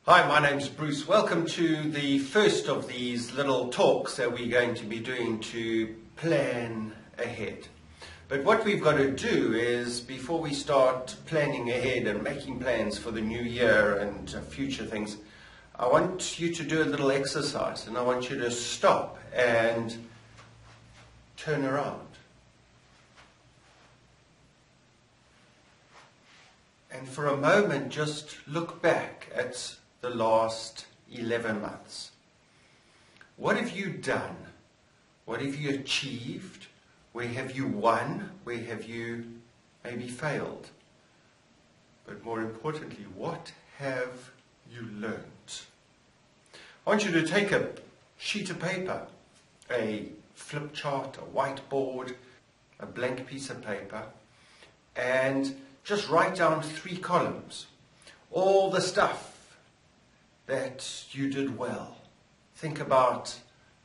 Hi, my name's Bruce. Welcome to the first of these little talks that we're going to be doing to plan ahead. But what we've got to do is, before we start planning ahead and making plans for the new year and future things, I want you to do a little exercise, and I want you to stop and turn around. And for a moment, just look back at the last 11 months. What have you done? What have you achieved? Where have you won? Where have you maybe failed? But more importantly, what have you learnt? I want you to take a sheet of paper, a flip chart, a whiteboard, a blank piece of paper, and just write down 3 columns. All the stuff that you did well. Think about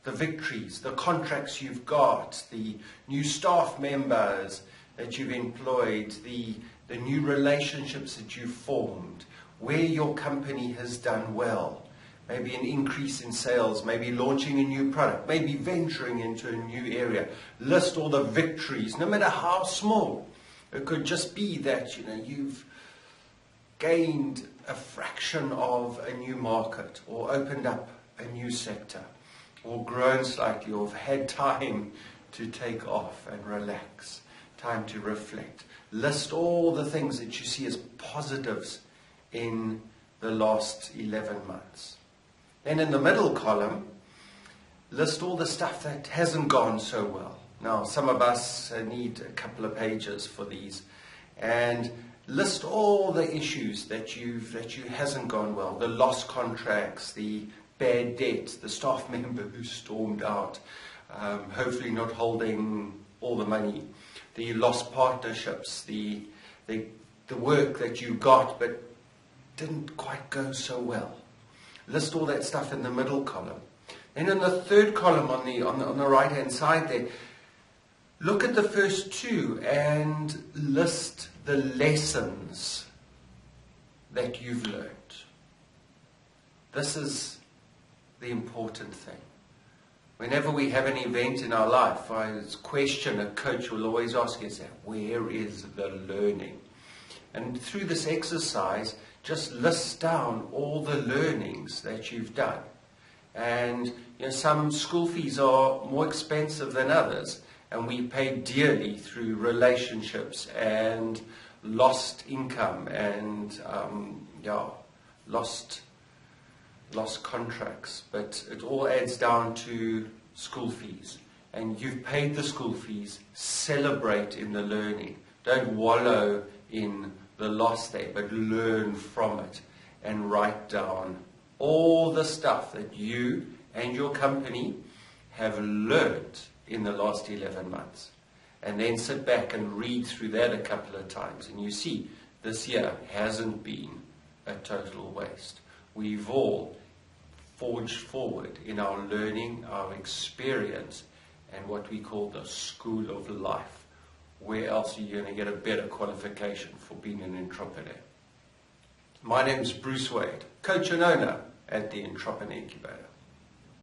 the victories, the contracts you've got, the new staff members that you've employed, the new relationships that you've formed, where your company has done well. Maybe an increase in sales, maybe launching a new product, maybe venturing into a new area. List all the victories, no matter how small. It could just be that you've gained a fraction of a new market, or opened up a new sector, or grown slightly, or had time to take off and relax, time to reflect. List all the things that you see as positives in the last 11 months. Then in the middle column, list all the stuff that hasn't gone so well. Now, some of us need a couple of pages for these, and list all the issues that you hasn't gone well. The lost contracts, the bad debt, the staff member who stormed out, hopefully not holding all the money, the lost partnerships, the work that you got but didn't quite go so well. List all that stuff in the middle column. Then in the third column on the right hand side there, look at the first 2 and list the lessons that you've learned. This is the important thing. Whenever we have an event in our life, a coach will always ask us, where is the learning? And through this exercise, just list down all the learnings that you've done. And some school fees are more expensive than others, and we pay dearly through relationships and lost income and lost contracts. But it all adds down to school fees. And you've paid the school fees. Celebrate in the learning. Don't wallow in the loss there, but learn from it and write down all the stuff that you and your company have learned in the last 11 months. And then sit back and read through that a couple of times, and you see this year hasn't been a total waste. We've all forged forward in our learning, our experience, and what we call the school of life. Where else are you going to get a better qualification for being an entrepreneur? My name is Bruce Wade, coach and owner at the Entrepreneur Incubator.